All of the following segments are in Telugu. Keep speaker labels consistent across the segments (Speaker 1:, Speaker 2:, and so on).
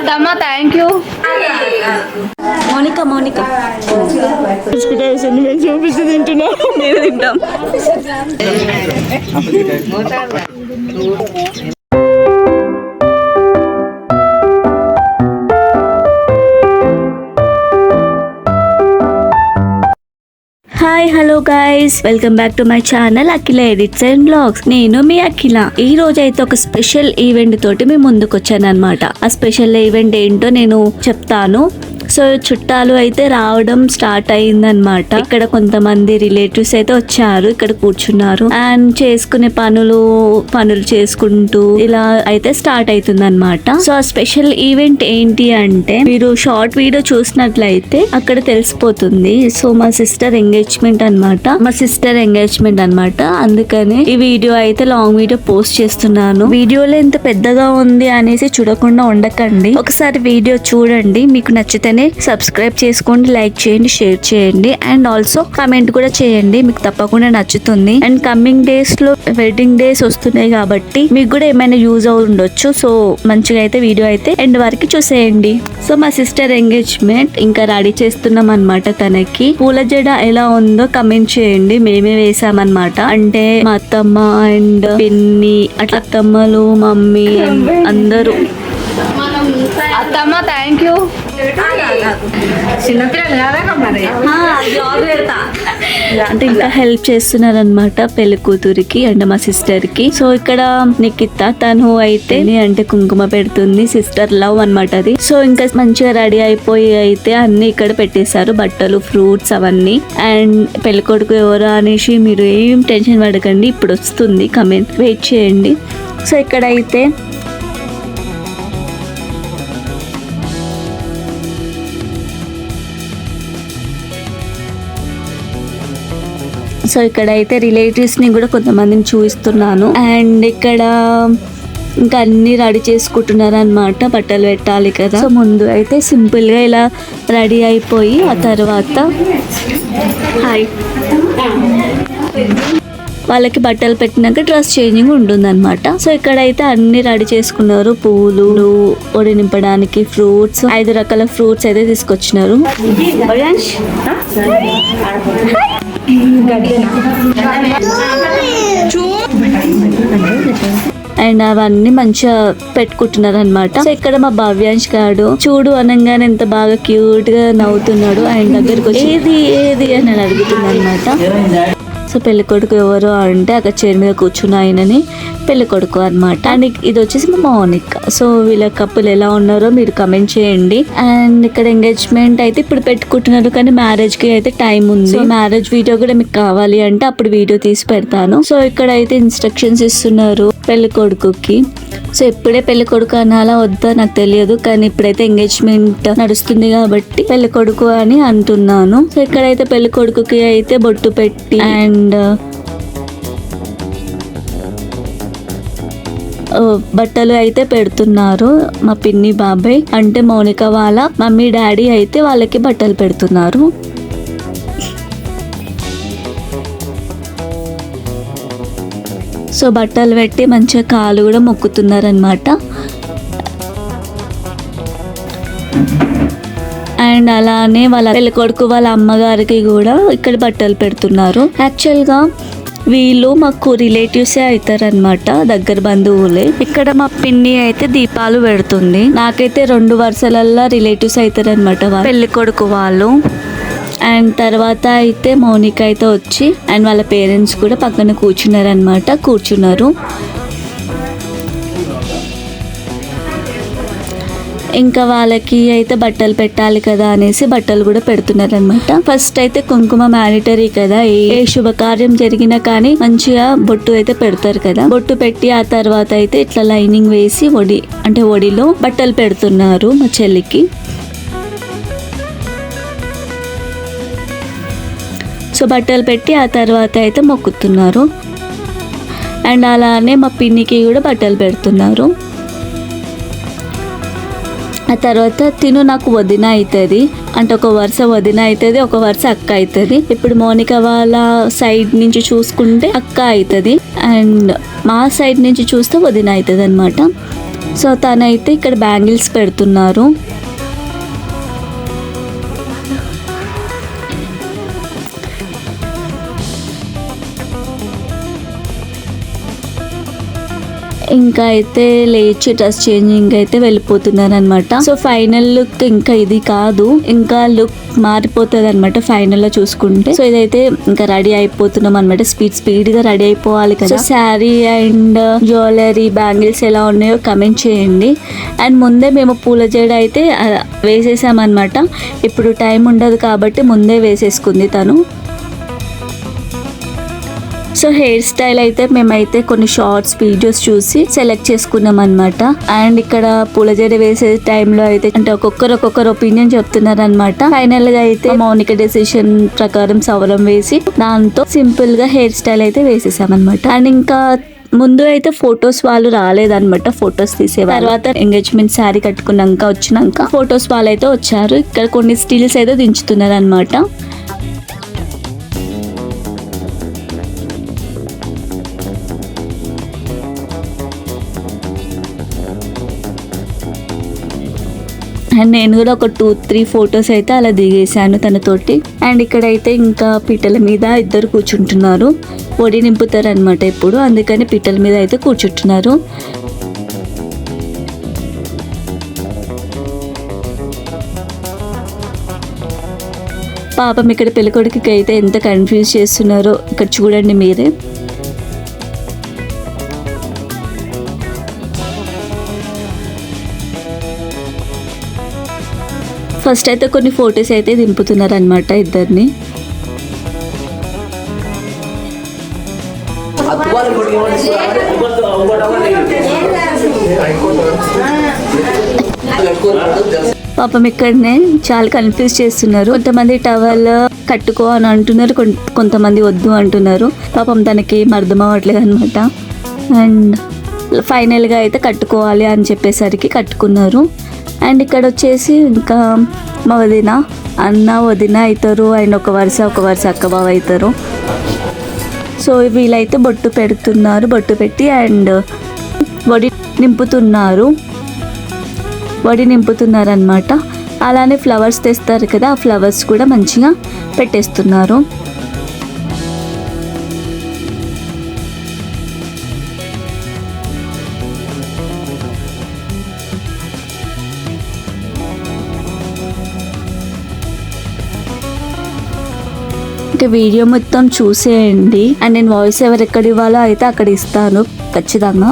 Speaker 1: అత్తమ్మ థ్యాంక్ యూ.
Speaker 2: మోనిక చూపిస్తూ తింటున్నా, నేను తింటాం. Hi hello guys, welcome back to my channel Akhila edits and blogs. నేను మీ అఖిల. ఈ రోజు అయితే ఒక స్పెషల్ ఈవెంట్ తోటి మీ ముందుకు వచ్చాను అనమాట. ఆ స్పెషల్ ఈవెంట్ ఏంటో నేను చెప్తాను. సో చుట్టాలు అయితే రావడం స్టార్ట్ అయిందనమాట. ఇక్కడ కొంతమంది రిలేటివ్స్ అయితే వచ్చారు, ఇక్కడ కూర్చున్నారు అండ్ చేసుకునే పనులు చేసుకుంటూ ఇలా అయితే స్టార్ట్ అవుతుంది అనమాట. సో ఆ స్పెషల్ ఈవెంట్ ఏంటి అంటే, మీరు షార్ట్ వీడియో చూసినట్లయితే అక్కడ తెలిసిపోతుంది. సో మా సిస్టర్ ఎంగేజ్మెంట్ అనమాట. అందుకని ఈ వీడియో అయితే లాంగ్ వీడియో పోస్ట్ చేస్తున్నాను. వీడియోలో ఎంత పెద్దగా ఉంది అనేసి చూడకుండా ఉండకండి, ఒకసారి వీడియో చూడండి. మీకు నచ్చితేనే సబ్స్క్రైబ్ చేసుకోండి, లైక్ చేయండి, షేర్ చేయండి అండ్ ఆల్సో కమెంట్ కూడా చేయండి. మీకు తప్పకుండా నచ్చుతుంది. అండ్ కమింగ్ డేస్ లో వెడ్డింగ్ డేస్ వస్తున్నాయి కాబట్టి మీకు కూడా ఏమైనా యూజ్ అవు ఉండొచ్చు. సో మంచిగా అయితే వీడియో అయితే ఎండ్ వరకు చూసేయండి. సో మా సిస్టర్ ఎంగేజ్మెంట్ ఇంకా రెడీ చేస్తున్నాం అనమాట. తనకి పూల జడ ఎలా ఉందో కమెంట్ చేయండి. మేమే వేసామన్నమాట. అంటే మా అత్తమ్మ అండ్ పిన్ని అట్లా అత్తమ్మలు, మమ్మీ అందరూ.
Speaker 1: అత్తమ్మ థ్యాంక్ యూ.
Speaker 2: అంటే ఇంకా హెల్ప్ చేస్తున్నారు అనమాట పెళ్లి కూతురికి అండ్ మా సిస్టర్ కి. సో ఇక్కడ నిఖిత తను అయితే అంటే కుంకుమ పెడుతుంది. సిస్టర్ లవ్ అనమాట అది. సో ఇంకా మంచిగా రెడీ అయిపోయి అయితే అన్ని ఇక్కడ పెట్టేశారు, బట్టలు, ఫ్రూట్స్ అవన్నీ. అండ్ పెళ్లి కొడుకు ఎవరు అనేసి మీరు ఏం టెన్షన్ పడకండి, ఇప్పుడు వస్తుంది, కమెంట్ వెయిట్ చేయండి. సో ఇక్కడైతే రిలేటివ్స్ ని కూడా కొంతమందిని చూపిస్తున్నాను. అండ్ ఇక్కడ ఇంకా అన్ని రెడీ చేసుకుంటున్నారు అనమాట. బట్టలు పెట్టాలి కదా. సో ముందు అయితే సింపుల్ గా ఇలా రెడీ అయిపోయి ఆ తర్వాత వాళ్ళకి బట్టలు పెట్టినాక డ్రెస్ చేంజింగ్ ఉంటుంది అనమాట. సో ఇక్కడైతే అన్ని రెడీ చేసుకున్నారు. పూలు, ఒడి నింపడానికి ఫ్రూట్స్, 5 రకాల ఫ్రూట్స్ అయితే తీసుకొచ్చినారు. అండ్ అవన్నీ మంచిగా పెట్టుకుంటున్నారు అనమాట. సో ఇక్కడ మా భవ్యాంశ్ గాడు చూడు అనగానే ఎంత బాగా క్యూట్ గా నవ్వుతున్నాడు. ఆయన దగ్గరకు వచ్చి ఏది అని అడుగుతున్నాడు అనమాట. సో పెళ్లి కొడుకు ఎవరు అంటే అక్కడ చైర్ మీద కూర్చున్న ఆయనని పెళ్లి కొడుకు అనమాట. అండ్ ఇది వచ్చేసి మా మౌనిక. సో వీళ్ళ కప్పులు ఎలా ఉన్నారో మీరు కమెంట్ చేయండి. అండ్ ఇక్కడ ఎంగేజ్మెంట్ అయితే ఇప్పుడు పెట్టుకుంటున్నారు, కానీ మ్యారేజ్ కి అయితే టైం ఉంది. సో మ్యారేజ్ వీడియో కూడా మీకు కావాలి అంటే అప్పుడు వీడియో తీసి పెడతాను. సో ఇక్కడ అయితే ఇన్స్ట్రక్షన్స్ ఇస్తున్నారు పెళ్లి కొడుకుకి. సో ఇప్పుడే పెళ్లి కొడుకు అనాలా వద్దా నాకు తెలియదు, కానీ ఇప్పుడైతే ఎంగేజ్మెంట్ నడుస్తుంది కాబట్టి పెళ్లి కొడుకు అని అంటున్నాను. సో ఇక్కడైతే పెళ్లి కొడుకుకి అయితే బొట్టు పెట్టి అండ్ బట్టలు అయితే పెడుతున్నారు. మా పిన్ని బాబాయ్ అంటే మౌనిక వాళ్ళ మమ్మీ డాడీ అయితే వాళ్ళకి బట్టలు పెడుతున్నారు. సో బట్టలు పెట్టి మంచిగా కాలు కూడా మొక్కుతున్నారు అనమాట. అండ్ అలానే వాళ్ళ పెళ్లి కొడుకు వాళ్ళ అమ్మగారికి కూడా ఇక్కడ బట్టలు పెడుతున్నారు. యాక్చువల్గా వీళ్ళు మాకు రిలేటివ్సే అవుతారనమాట, దగ్గర బంధువులే. ఇక్కడ మా పిన్ని అయితే దీపాలు పెడుతుంది. నాకైతే 2 వరుసలల్లా రిలేటివ్స్ అవుతారనమాట పెళ్లి కొడుకు వాళ్ళు. అండ్ తర్వాత అయితే మౌనిక అయితే వచ్చి అండ్ వాళ్ళ పేరెంట్స్ కూడా పక్కన కూర్చున్నారు. ఇంకా వాళ్ళకి అయితే బట్టలు పెట్టాలి కదా అనేసి బట్టలు కూడా పెడుతున్నారు అనమాట. ఫస్ట్ అయితే కుంకుమ మ్యాండేటరీ కదా, ఏ శుభకార్యం జరిగినా కానీ మంచిగా బొట్టు అయితే పెడతారు కదా. బొట్టు పెట్టి ఆ తర్వాత అయితే ఇట్లా లైనింగ్ వేసి ఒడిలో బట్టలు పెడుతున్నారు మా చెల్లికి. సో బట్టలు పెట్టి ఆ తర్వాత అయితే మొక్కుతున్నారు. అండ్ అలానే మా పిన్నికి కూడా బట్టలు పెడుతున్నారు. ఆ తర్వాత తిను నాకు వదిన అవుతుంది, అంటే ఒక వరుస వదిన అవుతుంది, ఒక వరుస అక్క అవుతుంది. ఇప్పుడు మౌనిక వాళ్ళ సైడ్ నుంచి చూసుకుంటే అక్క అవుతుంది అండ్ మా సైడ్ నుంచి చూస్తే వదిన అవుతుంది అనమాట. సో తనైతే ఇక్కడ బ్యాంగిల్స్ పెడుతున్నారు. ఇంకా అయితే లేచి డ్రెస్ చేంజింగ్ అయితే వెళ్ళిపోతున్నారు అనమాట. సో ఫైనల్ లుక్ ఇంకా ఇది కాదు, ఇంకా లుక్ మారిపోతుంది అనమాట ఫైనల్ లో చూసుకుంటే. సో ఇదైతే ఇంకా రెడీ అయిపోతున్నాం అనమాట. స్పీడ్ గా రెడీ అయిపోవాలి కదా. శారీ అండ్ జ్యువెలరీ బ్యాంగిల్స్ ఎలా ఉన్నాయో కమెంట్ చేయండి. అండ్ ముందే మేము పూల జడ అయితే వేసేసామన్నమాట. ఇప్పుడు టైం ఉండదు కాబట్టి ముందే వేసేసుకుంది తను. సో హెయిర్ స్టైల్ అయితే మేమైతే కొన్ని షార్ట్స్ వీడియోస్ చూసి సెలెక్ట్ చేసుకున్నాం అనమాట. అండ్ ఇక్కడ పూల జడ వేసే టైంలో అయితే అంటే ఒక్కొక్కరు ఒపీనియన్ చెప్తున్నారు అనమాట. ఫైనల్ గా అయితే మౌనిక డెసిషన్ ప్రకారం సవరం వేసి దాంతో సింపుల్ గా హెయిర్ స్టైల్ అయితే వేసేసాం అనమాట. అండ్ ఇంకా ముందు అయితే ఫొటోస్ వాళ్ళు రాలేదన్నమాట, ఫొటోస్ తీసే తర్వాత ఎంగేజ్మెంట్ శారీ కట్టుకున్నాక వచ్చినాక ఫొటోస్ వాళ్ళు అయితే వచ్చారు. ఇక్కడ కొన్ని స్టిల్స్ అయితే దించుతున్నారు అనమాట. అండ్ నేను కూడా ఒక 2-3 ఫొటోస్ అయితే అలా దిగేసాను తనతోటి. అండ్ ఇక్కడైతే ఇంకా పీటల మీద ఇద్దరు కూర్చుంటున్నారు. పొడి నింపుతారు అనమాట ఇప్పుడు, అందుకని పీటల మీద అయితే కూర్చుంటున్నారు. పాపం ఇక్కడ పెళ్ళికొడుకుకి అయితే ఎంత కన్ఫ్యూజ్ చేస్తున్నారో ఇక్కడ చూడండి మీరే. ఫస్ట్ అయితే కొన్ని ఫొటోస్ అయితే దింపుతున్నారు అనమాట ఇద్దరిని. పాపం ఇక్కడనే చాలా కన్ఫ్యూజ్ చేస్తున్నారు. కొంతమంది టవల్ కట్టుకో అని అంటున్నారు, కొంతమంది వద్దు అంటున్నారు. పాపం తనకి అర్థం అవ్వట్లేదు అనమాట. అండ్ ఫైనల్గా అయితే కట్టుకోవాలి అని చెప్పేసరికి కట్టుకున్నారు. అండ్ ఇక్కడ వచ్చేసి ఇంకా మా వదిన అన్న వదిన అవుతారు. అండ్ ఒక వరుస అక్క బావ అవుతారు. సో వీళ్ళైతే బొట్టు పెడుతున్నారు. బొట్టు పెట్టి అండ్ వడి నింపుతున్నారు అనమాట. అలానే ఫ్లవర్స్ తెస్తారు కదా, ఆ ఫ్లవర్స్ కూడా మంచిగా పెట్టేస్తున్నారు. ఇంకా వీడియో మొత్తం చూసేయండి. అండ్ నేను వాయిస్ ఎవరు ఎక్కడ ఇవ్వాలో అయితే అక్కడ ఇస్తాను ఖచ్చితంగా.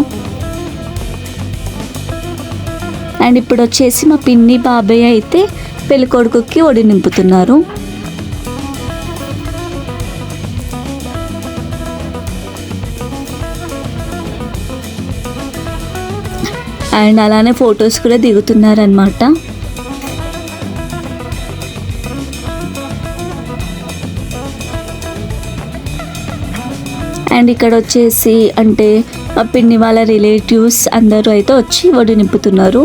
Speaker 2: అండ్ ఇప్పుడు వచ్చేసి మా పిన్ని బాబాయ్ అయితే పెళ్ళికొడుకుకి ఒడి నింపుతున్నారు. అండ్ అలానే ఫొటోస్ కూడా దిగుతున్నారు అనమాట. అండ్ ఇక్కడ వచ్చేసి అంటే మా పిన్ని వాళ్ళ రిలేటివ్స్ అందరూ అయితే వచ్చి ఒడి నింపుతున్నారు.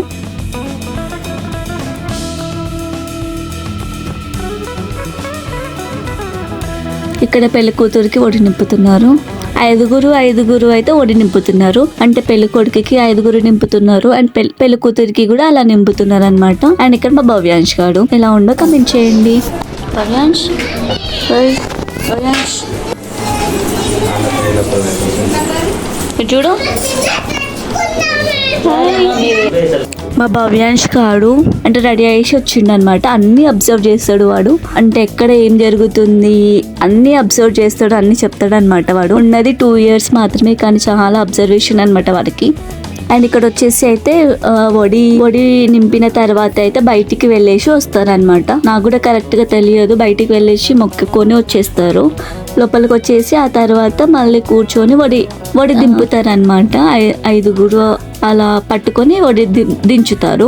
Speaker 2: ఇక్కడ పెళ్లి కూతురికి ఒడి నింపుతున్నారు. ఐదుగురు అయితే ఒడి నింపుతున్నారు. అంటే పెళ్లి కొడుకుకి 5 నింపుతున్నారు. అండ్ పెళ్లి కూతురికి కూడా అలా నింపుతున్నారు అనమాట. అండ్ ఇక్కడ మా భవ్యాంష్ గాడు ఎలా ఉండో కమెంట్ చేయండి. భవ్యాంష్ చూడు, మా భవ్యాంష్ గాడు అంటే రెడీ అయ్యేసి వచ్చిండు అనమాట. అన్ని అబ్జర్వ్ చేస్తాడు వాడు. అంటే ఎక్కడ ఏం జరుగుతుంది అన్ని అబ్జర్వ్ చేస్తాడు, అన్ని చెప్తాడు అనమాట. వాడు ఉన్నది 2 years మాత్రమే, కానీ చాలా అబ్జర్వేషన్ అనమాట వాడికి. అండ్ ఇక్కడ వచ్చేసి అయితే ఒడి నింపిన తర్వాత అయితే బయటికి వెళ్ళేసి వస్తారనమాట. నాకు కూడా కరెక్ట్గా తెలియదు. బయటికి వెళ్ళేసి మొక్కుకొని వచ్చేస్తారు. లోపలికి వచ్చేసి ఆ తర్వాత మళ్ళీ కూర్చొని ఒడి దింపుతారనమాట. 5 అలా పట్టుకొని ఒడి దించుతారు.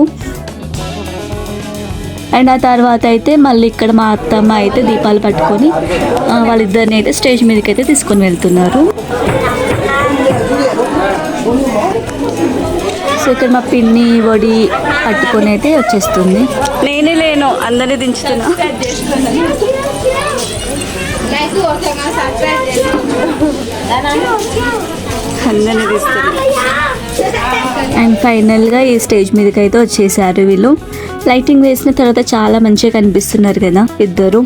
Speaker 2: అండ్ ఆ తర్వాత అయితే మళ్ళీ ఇక్కడ మా అత్తమ్మ అయితే దీపాలు పట్టుకొని వాళ్ళిద్దరిని అయితే స్టేజ్ మీదకి అయితే తీసుకొని వెళ్తున్నారు. సో ఇక్కడ మా పిన్ని ఒడి పట్టుకొని అయితే వచ్చేస్తుంది. నేనే లేను, అందరినీ దించుతున్నా. అందరినీ తీస్తున్నా. అండ్ ఫైనల్గా ఈ స్టేజ్ మీదకి అయితే వచ్చేసారు వీళ్ళు. లైటింగ్ వేసిన తర్వాత చాలా మంచిగా కనిపిస్తున్నారు కదా ఇద్దరు.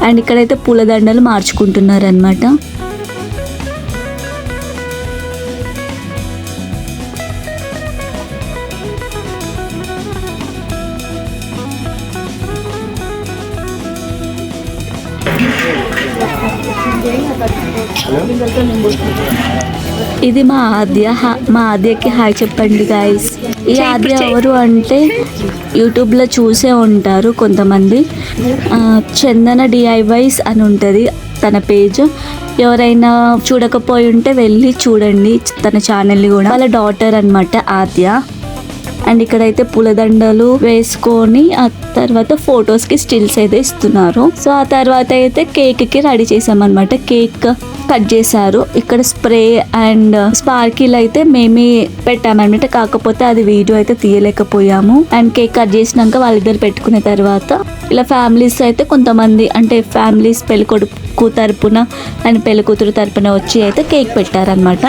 Speaker 2: అండ్ ఇక్కడైతే పూలదండలు మార్చుకుంటున్నారు అనమాట. ఇది మా ఆద్యకి హాయ్ చెప్పండి గాయస్. ఈ ఆద్య ఎవరు అంటే యూట్యూబ్లో చూసే ఉంటారు కొంతమంది. చందన DIYs అని ఉంటుంది తన పేజ్. ఎవరైనా చూడకపోయి ఉంటే వెళ్ళి చూడండి తన ఛానల్ని కూడా. వాళ్ళ డాటర్ అనమాట ఆద్య. అండ్ ఇక్కడైతే పూలదండలు వేసుకొని ఆ తర్వాత ఫొటోస్కి స్టిల్స్ అయితే ఇస్తున్నారు. సో ఆ తర్వాత అయితే కేక్కి రెడీ చేసామన్నమాట. కేక్ కట్ చేశారు. ఇక్కడ స్ప్రే అండ్ స్పార్కిల్ అయితే మేమే పెట్టామన్నమాట. కాకపోతే అది వీడియో అయితే తీయలేకపోయాము. అండ్ కేక్ కట్ చేసినాక వాళ్ళిద్దరు పెట్టుకున్న తర్వాత ఇలా ఫ్యామిలీస్ అయితే కొంతమంది అంటే ఫ్యామిలీస్ పెళ్ళికొడుకు తరపున అండ్ పెళ్ళికూతురు తరపున వచ్చి అయితే కేక్ పెట్టారనమాట.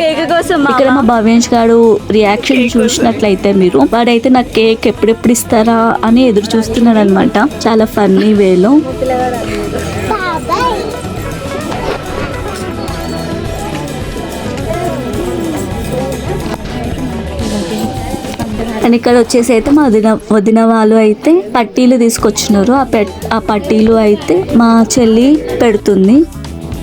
Speaker 1: కేక్ కోసం
Speaker 2: ఇక్కడ మా భవ్యాంష్ గారు రియాక్షన్ చూసినట్లయితే మీరు, వాడైతే నాకు కేక్ ఎప్పుడెప్పుడు ఇస్తారా అని ఎదురు చూస్తున్నాడు అనమాట. చాలా ఫన్నీ వేలో. అండ్ ఇక్కడ వచ్చేసి అయితే మా వదిన వాళ్ళు అయితే పట్టీలు తీసుకొచ్చినారు. ఆ పట్టీలు అయితే మా చెల్లి పెడుతుంది.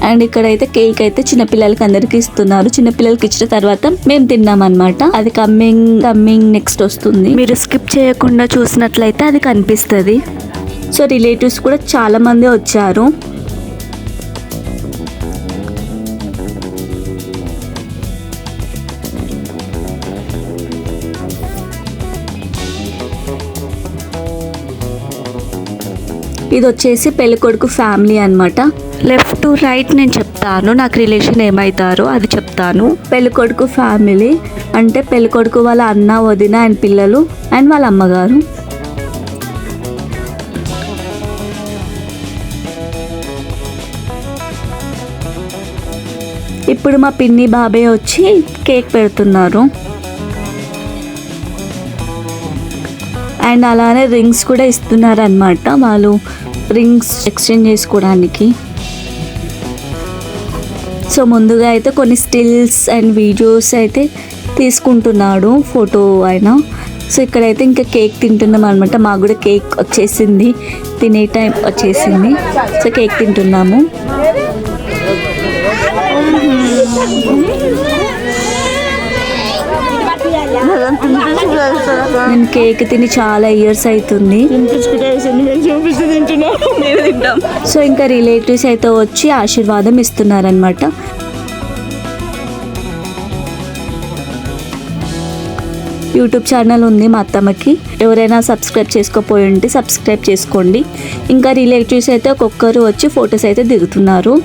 Speaker 2: అండ్ ఇక్కడైతే కేక్ అయితే చిన్నపిల్లలకి అందరికి ఇస్తున్నారు. చిన్నపిల్లలకి ఇచ్చిన తర్వాత మేము తిన్నాం అనమాట. అది కమ్మింగ్ నెక్స్ట్ వస్తుంది. మీరు స్కిప్ చేయకుండా చూసినట్లయితే అది కనిపిస్తుంది. సో రిలేటివ్స్ కూడా చాలా మంది వచ్చారు. ఇది వచ్చేసి పెళ్ళికొడుకు ఫ్యామిలీ అనమాట. లెఫ్ట్ టు రైట్ నేను చెప్తాను, నాకు రిలేషన్ ఏమవుతారో అది చెప్తాను. పెళ్ళికొడుకు ఫ్యామిలీ అంటే పెళ్ళికొడుకు వాళ్ళ అన్న, వదిన అండ్ పిల్లలు అండ్ వాళ్ళ అమ్మగారు. ఇప్పుడు మా పిన్ని బాబాయ్ వచ్చి కేక్ పెడుతున్నారు. అండ్ అలానే రింగ్స్ కూడా ఇస్తున్నారు అనమాట. వాళ్ళు రింగ్స్ ఎక్స్చేంజ్ చేసుకోవడానికి. సో ముందుగా అయితే కొన్ని స్టిల్స్ అండ్ వీడియోస్ అయితే తీసుకుంటున్నాడు ఫోటో అయినా. సో ఇక్కడైతే ఇంకా కేక్ తింటున్నాం అనమాట. మాకు కూడా కేక్ వచ్చేసింది, తినే టైం వచ్చేసింది. సో కేక్ తింటున్నాము. నేను కేక్ తిని చాలా ఇయర్స్ అవుతుంది. సో ఇంకా రిలేటివ్స్ అయితే వచ్చి ఆశీర్వాదం ఇస్తున్నారనమాట. యూట్యూబ్ ఛానల్ ఉంది మా అత్తమ్మకి. ఎవరైనా సబ్స్క్రైబ్ చేసుకోపోయి ఉంటే సబ్స్క్రైబ్ చేసుకోండి. ఇంకా రిలేటివ్స్ అయితే ఒక్కొక్కరు వచ్చి ఫొటోస్ అయితే దిగుతున్నారు.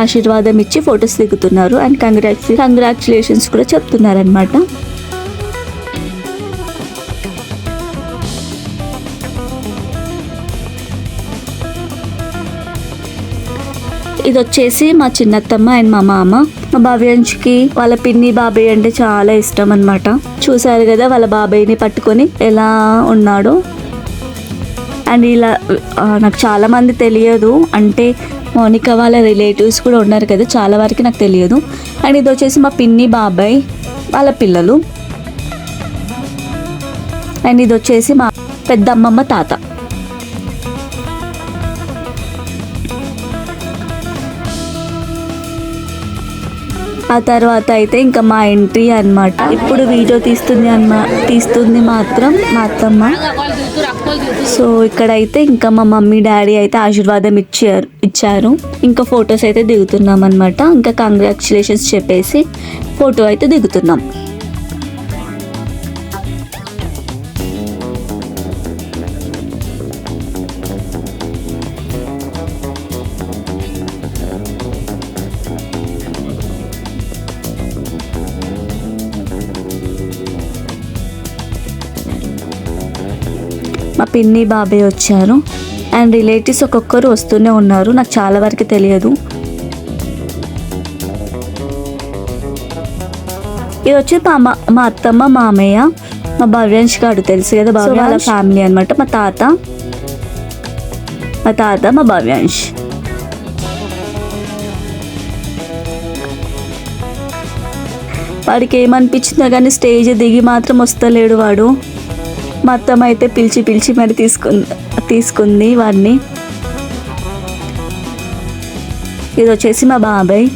Speaker 2: ఆశీర్వాదం ఇచ్చి ఫొటోస్ దిగుతున్నారు. అండ్ కంగ్రాచులేషన్స్ కూడా చెప్తున్నారు అనమాట. ఇది వచ్చేసి మా చిన్నత్తమ్మ అండ్ మా మామ. మా భవ్యాంష్కి వాళ్ళ పిన్ని బాబాయ్ అంటే చాలా ఇష్టం అనమాట. చూసారు కదా వాళ్ళ బాబాయ్ని పట్టుకొని ఎలా ఉన్నాడో. అండ్ ఇలా నాకు చాలా మంది తెలియదు, అంటే మౌనిక వాళ్ళ రిలేటివ్స్ కూడా ఉన్నారు కదా, చాలా వరకు నాకు తెలియదు. అండ్ ఇది వచ్చేసి మా పిన్ని బాబాయ్ వాళ్ళ పిల్లలు. అండ్ ఇది వచ్చేసి మా పెద్దమ్మమ్మ తాత. ఆ తర్వాత అయితే ఇంకా మా ఎంట్రీ అన్నమాట. ఇప్పుడు వీడియో తీస్తుంది మాత్రం మా అత్తమ్మ. సో ఇక్కడైతే ఇంకా మా మమ్మీ డాడీ అయితే ఆశీర్వాదం ఇచ్చారు. ఇంకా ఫొటోస్ అయితే దిగుతున్నాం అనమాట. ఇంకా కంగ్రాచులేషన్స్ చెప్పేసి ఫోటో అయితే దిగుతున్నాం. మా పిన్ని బాబాయ్ వచ్చారు. అండ్ రిలేటివ్స్ ఒక్కొక్కరు వస్తూనే ఉన్నారు. నాకు చాలా వరకు తెలియదు. ఇది వచ్చి మా అత్తమ్మ మామయ్య, మా భవ్యాంష్ గారు తెలుసు కదా, భవ్య వాళ్ళ ఫ్యామిలీ అనమాట. మా తాత మా భవ్యాంష్. వాడికి ఏమనిపించిందో కానీ స్టేజ్ దిగి మాత్రం వస్తలేడు వాడు. మా అత్తమ్మ అయితే పిలిచి మరి తీసుకుంది వాడిని. ఇది వచ్చేసి మా బాబాయ్.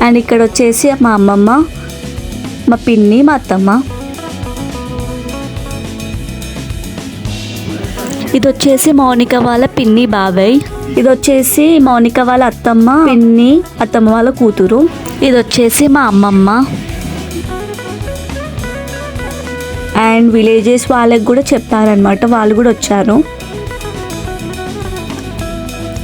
Speaker 2: అండ్ ఇక్కడ వచ్చేసి మా అమ్మమ్మ, మా పిన్ని, మా అత్తమ్మ. ఇది వచ్చేసి మౌనిక వాళ్ళ పిన్ని బాబాయ్. ఇది వచ్చేసి మౌనిక వాళ్ళ అత్తమ్మ పిన్ని, అత్తమ్మ వాళ్ళ కూతురు. ఇది వచ్చేసి మా అమ్మమ్మ. అండ్ విలేజెస్ వాళ్ళకి కూడా చెప్పారనమాట, వాళ్ళు కూడా వచ్చారు.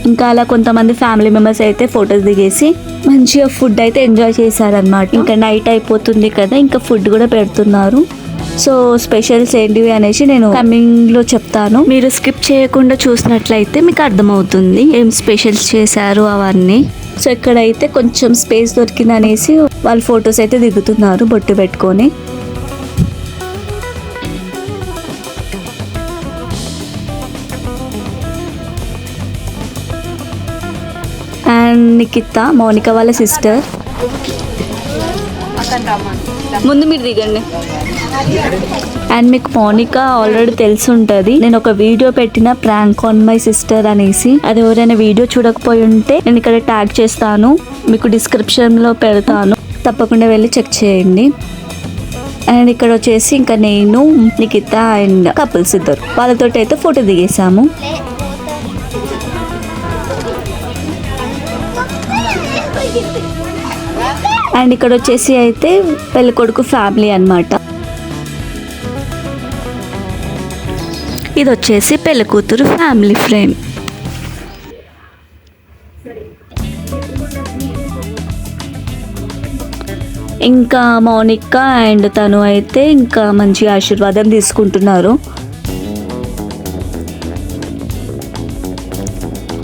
Speaker 2: ఇంకా అలా కొంతమంది ఫ్యామిలీ మెంబర్స్ అయితే ఫొటోస్ దిగేసి మంచిగా ఫుడ్ అయితే ఎంజాయ్ చేశారనమాట. ఇంకా నైట్ అయిపోతుంది కదా, ఇంకా ఫుడ్ కూడా పెడుతున్నారు. సో స్పెషల్స్ ఏంటివి అనేసి నేను కమింగ్లో చెప్తాను. మీరు స్కిప్ చేయకుండా చూసినట్లయితే మీకు అర్థమవుతుంది ఏం స్పెషల్స్ చేశారు అవన్నీ. సో ఇక్కడైతే కొంచెం స్పేస్ దొరికింది అనేసి వాళ్ళు ఫొటోస్ అయితే దిగుతున్నారు బొట్టు పెట్టుకొని. అండ్ నిఖిత మౌనిక వాళ్ళ సిస్టర్. ముందు మీరు దిగండి. అండ్ మీకు మౌనిక ఆల్రెడీ తెలిసి ఉంటుంది, నేను ఒక వీడియో పెట్టిన ప్రాంక్ ఆన్ మై సిస్టర్ అనేసి. అది ఎవరైనా వీడియో చూడకపోయి ఉంటే నేను ఇక్కడ ట్యాగ్ చేస్తాను, మీకు డిస్క్రిప్షన్లో పెడతాను, తప్పకుండా వెళ్ళి చెక్ చేయండి. అండ్ ఇక్కడ వచ్చేసి ఇంకా నేను, నిఖిత అండ్ కపుల్స్ ఇద్దరు, వాళ్ళతోటి అయితే ఫోటో దిగేసాము. అండ్ ఇక్కడ వచ్చేసి అయితే పెళ్ళికొడుకు ఫ్యామిలీ అన్నమాట. ఇది వచ్చేసి పెళ్ళికూతురు ఫ్యామిలీ ఫ్రేమ్. ఇంకా మౌనిక అండ్ తను అయితే ఇంకా మంచి ఆశీర్వాదం తీసుకుంటున్నారు.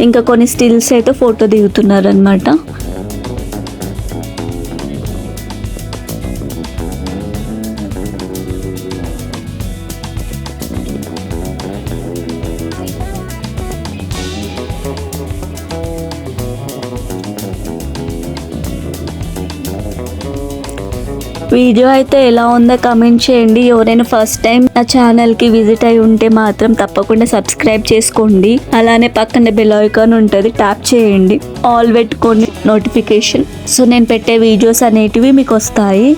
Speaker 2: ఇంకా కొన్ని స్టిల్స్ అయితే ఫోటో దిగుతున్నారు అన్నమాట. వీడియో అయితే ఎలా ఉందో కమెంట్ చేయండి. ఎవరైనా ఫస్ట్ టైం నా ఛానల్కి విజిట్ అయి ఉంటే మాత్రం తప్పకుండా సబ్స్క్రైబ్ చేసుకోండి. అలానే పక్కన బెల్ ఐకాన్ ఉంటుంది, ట్యాప్ చేయండి, ఆల్ పెట్టుకోండి నోటిఫికేషన్. సో నేను పెట్టే వీడియోస్ అనేటివి మీకు వస్తాయి.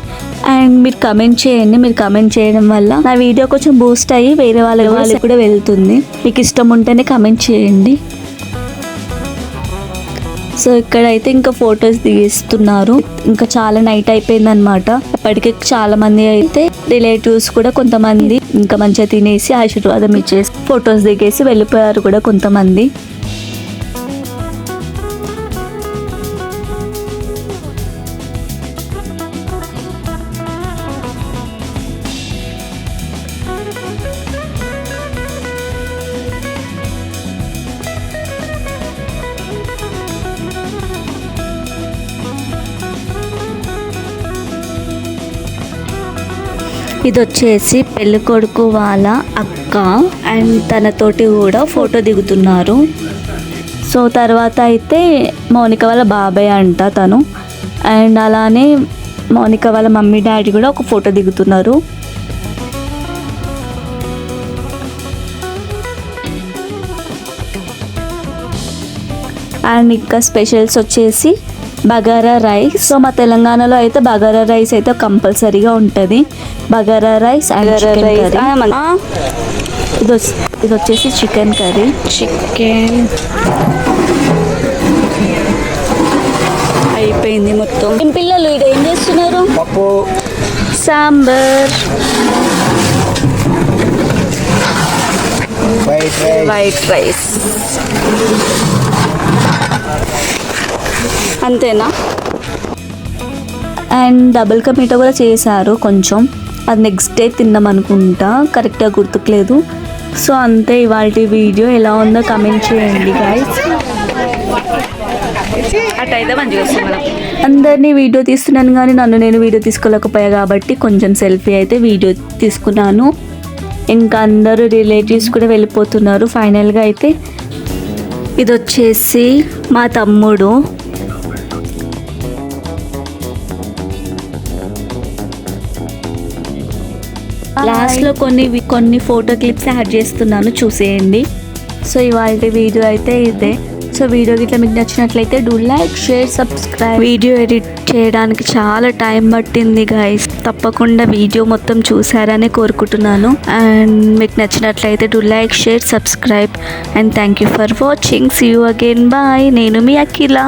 Speaker 2: అండ్ మీరు కమెంట్ చేయండి. మీరు కమెంట్ చేయడం వల్ల నా వీడియో కొంచెం బూస్ట్ అయ్యి వేరే వాళ్ళకి కూడా వెళ్తుంది. మీకు ఇష్టం ఉంటేనే కమెంట్ చేయండి. సో ఇక్కడైతే ఇంకా ఫొటోస్ దిగిస్తున్నారు. ఇంకా చాలా నైట్ అయిపోయింది అనమాట. అప్పటికే చాలా మంది అయితే రిలేటివ్స్ కూడా కొంతమంది ఇంకా మంచిగా తినేసి ఆశీర్వాదం ఇచ్చేసి ఫొటోస్ దిగేసి వెళ్ళిపోయారు కూడా కొంతమంది. ఇది వచ్చేసి పెళ్ళికొడుకు వాళ్ళ అక్క అండ్ తనతోటి కూడా ఫోటో దిగుతున్నారు. సో తర్వాత అయితే మౌనిక వాళ్ళ బాబాయ్ అంట తను. అండ్ అలానే మౌనిక వాళ్ళ మమ్మీ డాడీ కూడా ఒక ఫోటో దిగుతున్నారు. అండ్ ఇంకా స్పెషల్స్ వచ్చేసి బగారా రైస్. సో మా తెలంగాణలో అయితే బగారా రైస్ అయితే కంపల్సరీగా ఉంటుంది. Bagara rice and chicken curry. ఇది వచ్చేసి చికెన్ కర్రీ. చికెన్ అయిపోయింది మొత్తం. ఏం పిల్లలు ఇది ఏం చేస్తున్నారు? సాంబార్, వైట్ రైస్, అంతేనా? అండ్ డబుల్ కా మీఠా కూడా చేశారు కొంచెం. అది నెక్స్ట్ డే తిన్నాం అనుకుంటా, కరెక్ట్గా గుర్తుకులేదు. సో అంతే ఇవాళ వీడియో. ఎలా ఉందో కమెంట్ చేయండి గైస్.
Speaker 1: అటైతే మంచిగా వస్తుంది మనం.
Speaker 2: అందరినీ వీడియో తీస్తున్నాను కానీ నన్ను నేను వీడియో తీసుకోలేకపోయా కాబట్టి కొంచెం సెల్ఫీ అయితే వీడియో తీసుకున్నాను. ఇంకా అందరూ రిలేటివ్స్ కూడా వెళ్ళిపోతున్నారు. ఫైనల్గా అయితే ఇది వచ్చేసి మా తమ్ముడు. లాస్ట్లో కొన్ని ఫోటో క్లిప్స్ యాడ్ చేస్తున్నాను, చూసేయండి. సో ఇవాళ వీడియో అయితే ఇదే. సో వీడియో గిట్లా మీకు నచ్చినట్లయితే do like, share, subscribe. Video edit చేయడానికి చాలా టైం పట్టింది గైస్. తప్పకుండా వీడియో మొత్తం చూసారని కోరుకుంటున్నాను. అండ్ మీకు నచ్చినట్లయితే do like, share, subscribe. And thank you for watching. See you again. Bye. నేను మీ అఖిల.